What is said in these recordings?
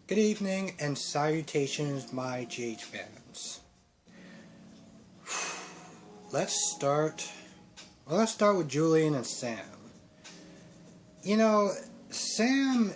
Good evening and salutations, my GH fans. Let's start. Well, let's start with Julian and Sam. You know, Sam,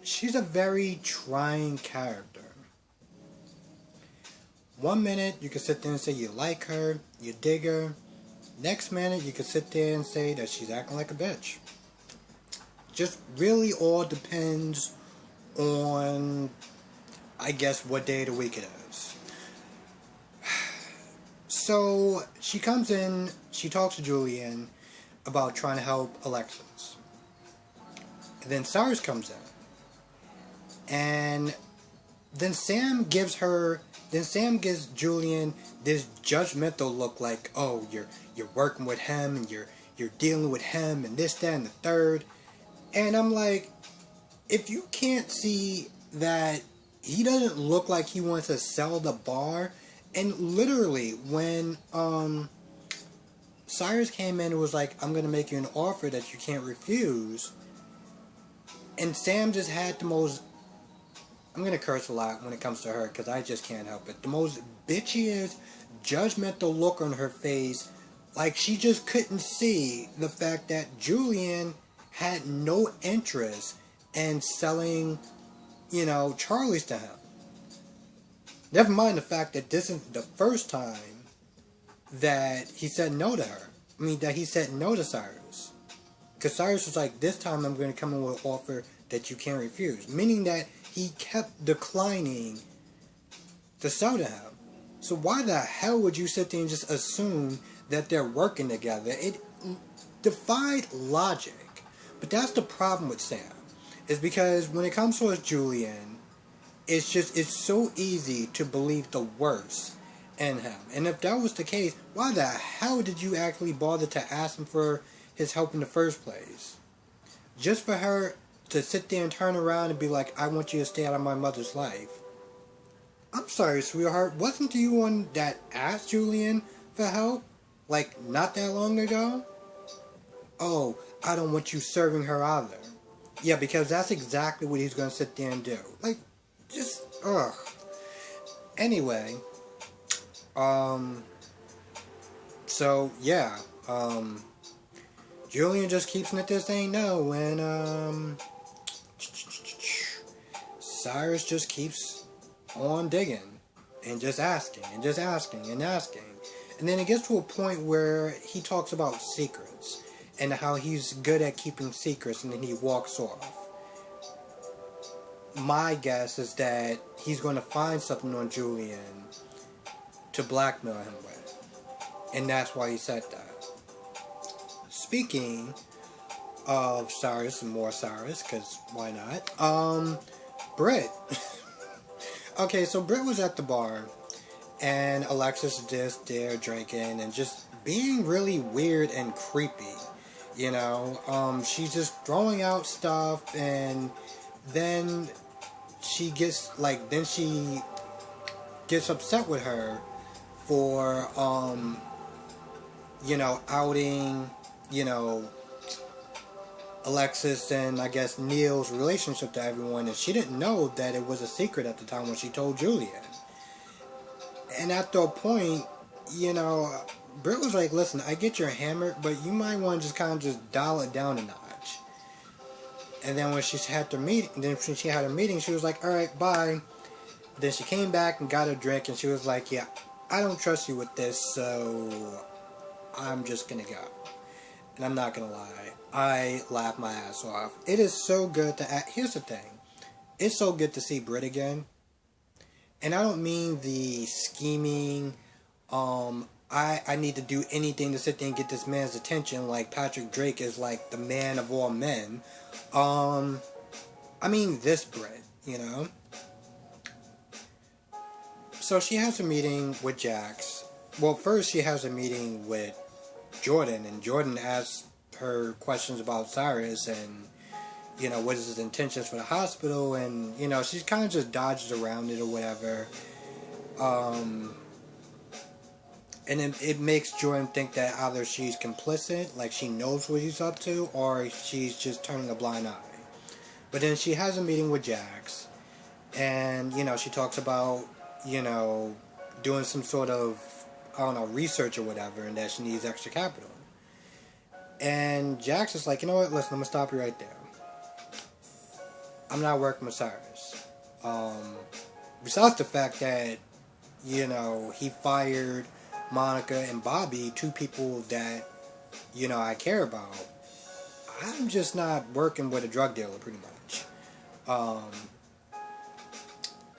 she's a very trying character. One minute you can sit there and say you like her, you dig her. Next minute you can sit there and say that she's acting like a bitch. Just really all depends on, I guess, what day of the week it is. So she comes in, she talks to Julian about trying to help Alexis. And then Cyrus comes in. And then Sam gives Julian this judgmental look like, oh, you're working with him and you're dealing with him and this, that, and the third. And I'm like, if you can't see that he doesn't look like he wants to sell the bar, and literally when Cyrus came in and was like, I'm going to make you an offer that you can't refuse, and Sam just had the most, I'm going to curse a lot when it comes to her because I just can't help it, the most bitchiest, judgmental look on her face, like she just couldn't see the fact that Julian had no interest in selling, Charlie's to him. Never mind the fact that this is the first time that he said no to her. That he said no to Cyrus. Because Cyrus was like, this time I'm going to come in with an offer that you can't refuse. Meaning that he kept declining to sell to him. So why the hell would you sit there and just assume that they're working together? It defied logic. But that's the problem with Sam. Is because when it comes to Julian, it's so easy to believe the worst in him. And if that was the case, why the hell did you actually bother to ask him for his help in the first place? Just for her to sit there and turn around and be like, I want you to stay out of my mother's life. I'm sorry, sweetheart. Wasn't you one that asked Julian for help? Like, not that long ago? Oh, I don't want you serving her either. Yeah, because that's exactly what he's going to sit there and do. Like, just, ugh. Anyway, so, yeah, Julian just keeps at this saying no, and, Cyrus just keeps on digging, and just asking, and just asking, and asking. And then it gets to a point where he talks about secrets, and how he's good at keeping secrets, and then he walks off. My guess is that he's going to find something on Julian to blackmail him with. And that's why he said that. Speaking of Cyrus and more Cyrus, because why not? Britt. Okay, so Britt was at the bar, and Alexis is just there drinking, and just being really weird and creepy. She's just throwing out stuff, and then she gets upset with her for, outing, Alexis and, I guess, Neil's relationship to everyone, and she didn't know that it was a secret at the time when she told Julian. And after a point, Britt was like, listen, I get you're hammered, but you might want to just kind of just dial it down a notch. And then when she had her meeting, she was like, alright, bye. Then she came back and got a drink, and she was like, yeah, I don't trust you with this, so I'm just gonna go. And I'm not gonna lie, I laughed my ass off. It is so good here's the thing. It's so good to see Britt again. And I don't mean the scheming, I need to do anything to sit there and get this man's attention like Patrick Drake is like the man of all men. I mean this Britt, So she has a meeting with Jax. Well, first she has a meeting with Jordan, and Jordan asks her questions about Cyrus and, what is his intentions for the hospital, and, she kind of just dodges around it or whatever. And it makes Jordan think that either she's complicit, like she knows what he's up to, or she's just turning a blind eye. But then she has a meeting with Jax, and, you know, she talks about, you know, doing some sort of, I don't know, research or whatever, and that she needs extra capital. And Jax is like, you know what, listen, I'm gonna stop you right there. I'm not working with Cyrus. Besides the fact that, you know, he fired Monica and Bobby, two people that, you know, I care about, I'm just not working with a drug dealer, pretty much.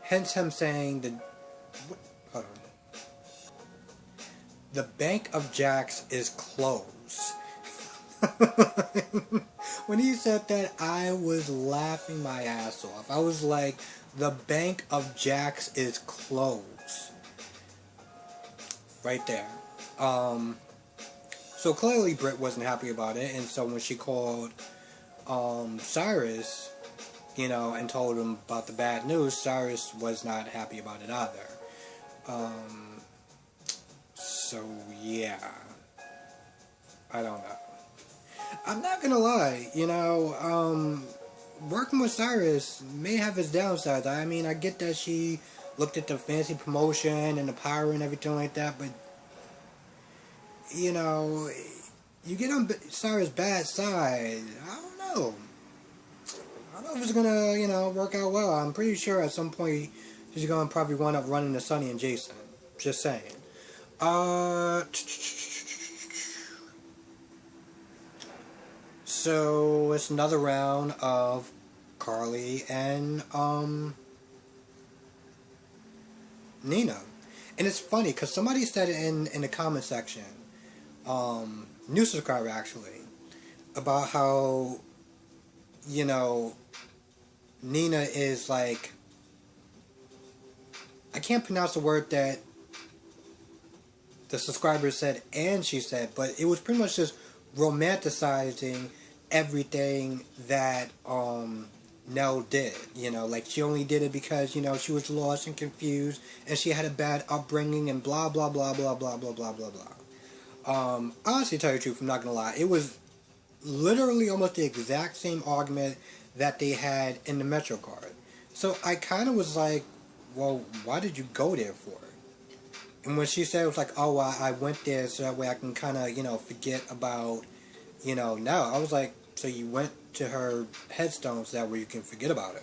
Hence him saying that, hold on, the Bank of Jax is closed. When he said that, I was laughing my ass off. I was like, the Bank of Jax is closed. Right there. So clearly Britt wasn't happy about it, and so when she called Cyrus, you know, and told him about the bad news, Cyrus was not happy about it either. So yeah, I don't know. I'm not gonna lie, you know, working with Cyrus may have its downsides. I mean, I get that she looked at the fancy promotion and the power and everything like that, but, you know, you get on Cyrus' bad side, I don't know. I don't know if it's gonna, you know, work out well. I'm pretty sure at some point she's gonna probably wind up running to Sonny and Jason. Just saying. So it's another round of Carly and Nina. And it's funny because somebody said it in the comment section, new subscriber actually, about how, you know, Nina is like, I can't pronounce the word that the subscriber said and she said, but it was pretty much just romanticizing everything that Nell did. You know, like she only did it because, you know, she was lost and confused and she had a bad upbringing and blah blah blah blah blah blah blah blah blah. Honestly, to tell you the truth, I'm not gonna lie, it was literally almost the exact same argument that they had in the Metro card. So I kind of was like, well, why did you go there for? And when she said it was like, oh, I went there so that way I can kind of, you know, forget about, you know, now. I was like, so you went to her headstone so that way you can forget about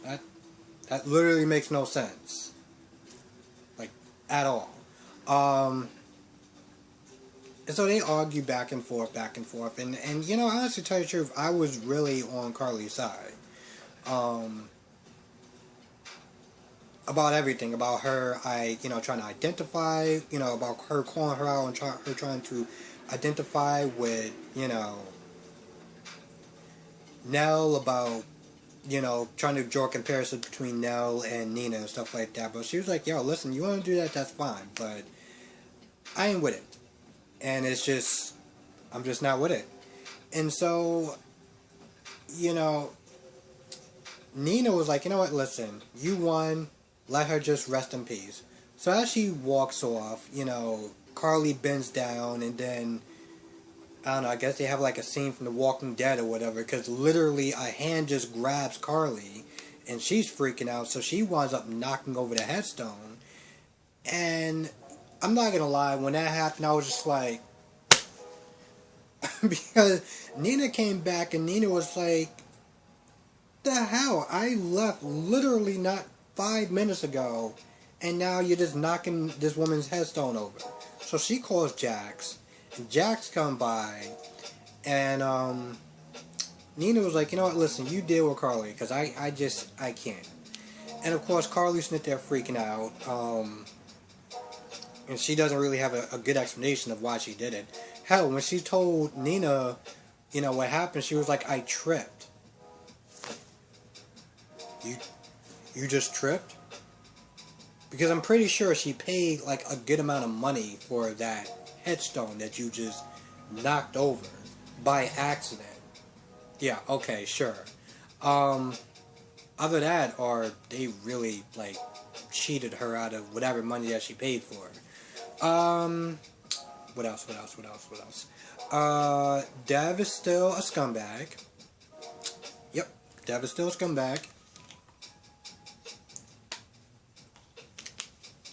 her. That literally makes no sense. Like, at all. And so they argue back and forth. And you know, honestly, to tell you the truth, I was really on Carly's side. About everything, about her, you know, trying to identify, you know, about her calling her out and her trying to identify with, you know, Nell, about, you know, trying to draw comparisons between Nell and Nina and stuff like that. But she was like, yo, listen, you want to do that, that's fine, but I ain't with it. And it's just, I'm just not with it. And so, you know, Nina was like, you know what, listen, you won, let her just rest in peace. So as she walks off, you know, Carly bends down and then, I don't know, I guess they have like a scene from The Walking Dead or whatever, because literally a hand just grabs Carly and she's freaking out, so she winds up knocking over the headstone. And I'm not gonna lie, when that happened, I was just like, because Nina came back and Nina was like, the hell, I left literally not 5 minutes ago, and now you're just knocking this woman's headstone over. So she calls Jax, and Jax come by, and Nina was like, you know what, listen, you deal with Carly, because I can't. And of course, Carly's sitting there freaking out, and she doesn't really have a good explanation of why she did it. Hell, when she told Nina, you know, what happened, she was like, I tripped. You just tripped? Because I'm pretty sure she paid like a good amount of money for that headstone that you just knocked over by accident. Yeah, okay, sure. Either that or they really like cheated her out of whatever money that she paid for. What else? Dev is still a scumbag. Dev is still a scumbag.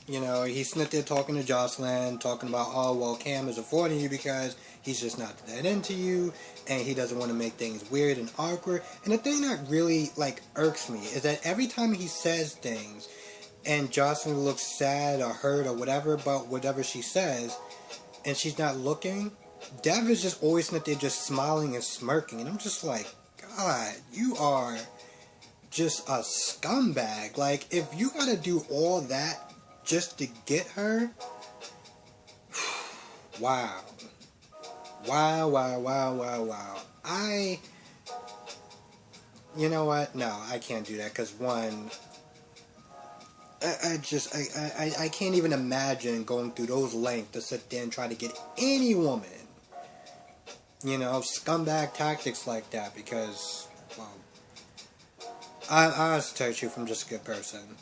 You know, he's sitting there talking to Jocelyn, talking about, oh, well, Cam is avoiding you because he's just not that into you, and he doesn't want to make things weird and awkward. And the thing that really, like, irks me is that every time he says things, and Jocelyn looks sad or hurt or whatever about whatever she says, and she's not looking, Dev is just always sitting there just smiling and smirking. And I'm just like, God, you are just a scumbag. Like, if you gotta do all that just to get her, wow. Wow, wow, wow, wow, wow. You know what? No, I can't do that, because one, I can't even imagine going through those lengths to sit there and try to get any woman, you know, scumbag tactics like that, because, well, I honestly tell you, I'm just a good person.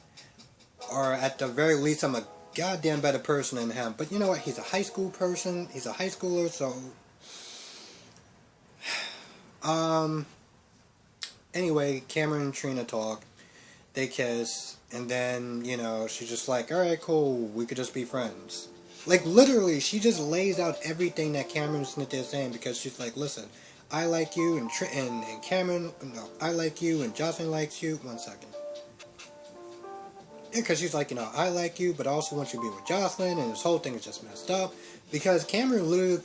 Or at the very least, I'm a goddamn better person than him. But you know what? He's a high school person. He's a high schooler, so... Anyway, Cameron and Trina talk. They kiss. And then, you know, she's just like, alright, cool. We could just be friends. Like, literally, she just lays out everything that Cameron's there saying, because she's like, listen, I like you, and Cameron... No, I like you, and Jocelyn likes you. One second. Yeah, because she's like, you know, I like you, but I also want you to be with Jocelyn, and this whole thing is just messed up. Because Cameron literally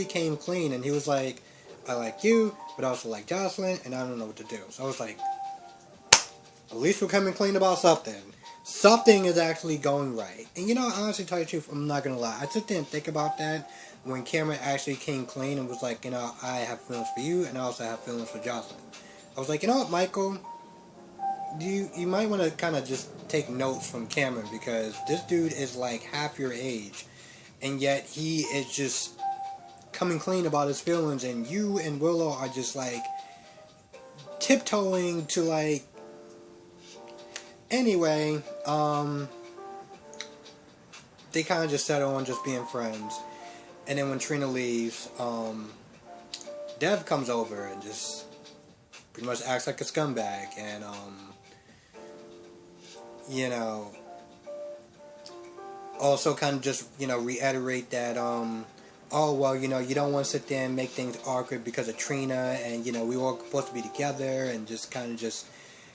came clean, and he was like, I like you, but I also like Jocelyn, and I don't know what to do. So I was like, at least we're coming clean about something. Something is actually going right. And you know, honestly, tell you the truth, I'm not going to lie. I sit there and think about that when Cameron actually came clean and was like, you know, I have feelings for you, and I also have feelings for Jocelyn. I was like, you know what, Michael? You might want to kind of just take notes from Cameron, because this dude is like half your age, and yet he is just coming clean about his feelings, and you and Willow are just like tiptoeing to like... Anyway, they kind of just settle on just being friends, and then when Trina leaves, Dev comes over and just pretty much acts like a scumbag, and you know, also kind of just, you know, reiterate that, oh, well, you know, you don't want to sit there and make things awkward because of Trina, and, you know, we were all supposed to be together, and just kind of just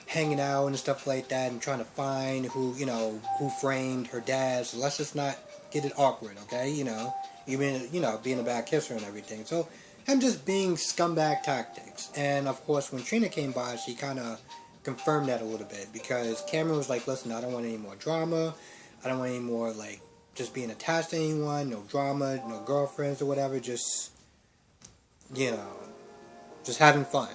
hanging out and stuff like that, and trying to find who, you know, who framed her dad, so let's just not get it awkward, okay, you know, even, you know, being a bad kisser and everything. So, him just being scumbag tactics. And, of course, when Trina came by, she kind of confirmed that a little bit, because Cameron was like, listen, I don't want any more drama, I don't want any more, like, just being attached to anyone, no drama, no girlfriends or whatever, just, you know, just having fun.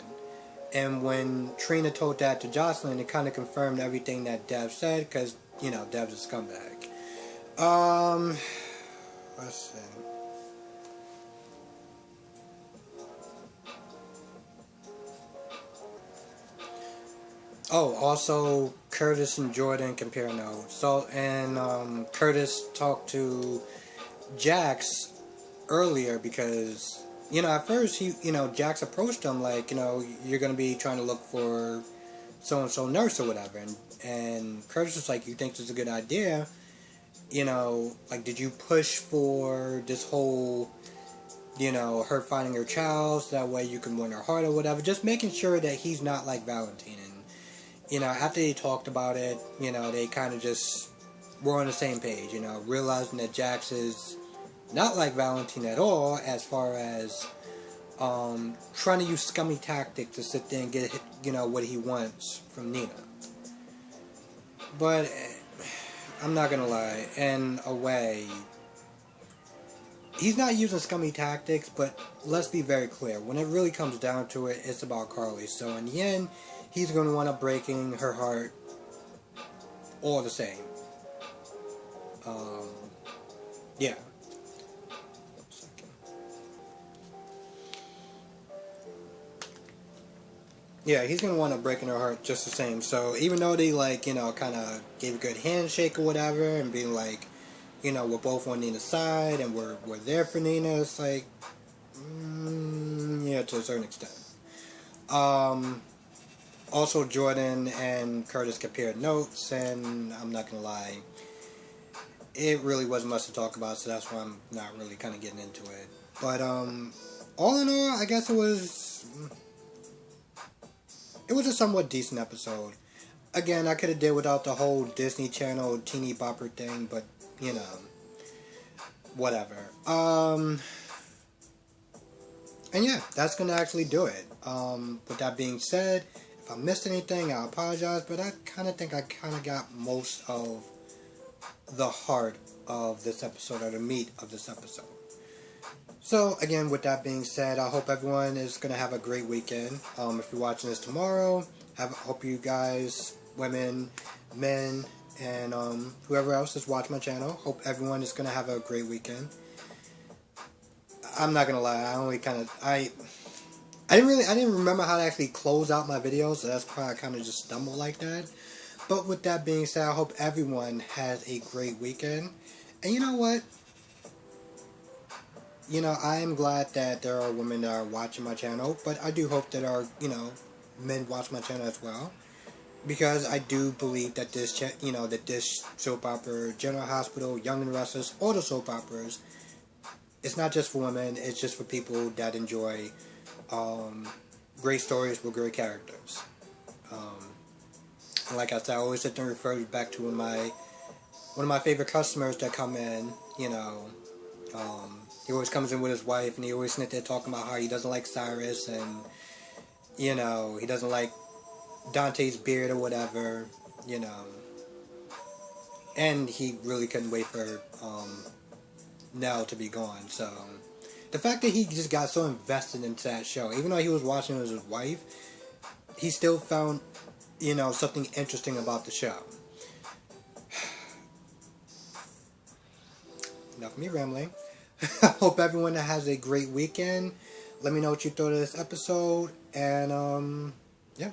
And when Trina told that to Jocelyn, it kind of confirmed everything that Dev said, because, you know, Dev's a scumbag. Let's see. Oh, also, Curtis and Jordan compare notes. So, and Curtis talked to Jax earlier because, you know, at first, Jax approached him like, you know, you're going to be trying to look for so-and-so nurse or whatever. And Curtis was like, you think this is a good idea? You know, like, did you push for this whole, you know, her finding her child so that way you can win her heart or whatever? Just making sure that he's not like Valentine. And, you know, after they talked about it, you know, they kind of just were on the same page, you know, realizing that Jax is not like Valentine at all, as far as trying to use scummy tactics to sit there and get, you know, what he wants from Nina. But I'm not gonna lie, in a way, he's not using scummy tactics, but let's be very clear, when it really comes down to it, it's about Carly. So in the end, he's going to wind up breaking her heart all the same. Yeah. Yeah, he's going to wind up breaking her heart just the same. So even though they, like, you know, kind of gave a good handshake or whatever, and being like, you know, we're both on Nina's side, and we're there for Nina, it's like, yeah, to a certain extent. Also, Jordan and Curtis compared notes, and I'm not gonna lie, it really wasn't much to talk about, so that's why I'm not really kind of getting into it. But all in all, I guess it was a somewhat decent episode. Again, I could have did without the whole Disney Channel teeny bopper thing, but you know, whatever. And yeah, that's gonna actually do it. With that being said, if I missed anything, I apologize, but I kind of think I kind of got most of the heart of this episode, or the meat of this episode. So, again, with that being said, I hope everyone is going to have a great weekend. If you're watching this tomorrow, hope you guys, women, men, and whoever else is watching my channel, hope everyone is going to have a great weekend. I'm not going to lie, I didn't remember how to actually close out my videos, so that's why I kind of just stumbled like that. But with that being said, I hope everyone has a great weekend. And you know what? You know, I am glad that there are women that are watching my channel, but I do hope that men watch my channel as well. Because I do believe that this soap opera, General Hospital, Young and Restless, all the soap operas, it's not just for women, it's just for people that enjoy great stories with great characters. Like I said, I always sit there and refer back to one of my favorite customers that come in, he always comes in with his wife, and he always sits there talking about how he doesn't like Cyrus, and, he doesn't like Dante's beard or whatever, and he really couldn't wait for, Nell to be gone, so, the fact that he just got so invested into that show, even though he was watching it with his wife, he still found, something interesting about the show. Enough of me rambling. I hope everyone has a great weekend. Let me know what you thought of this episode. And, yeah.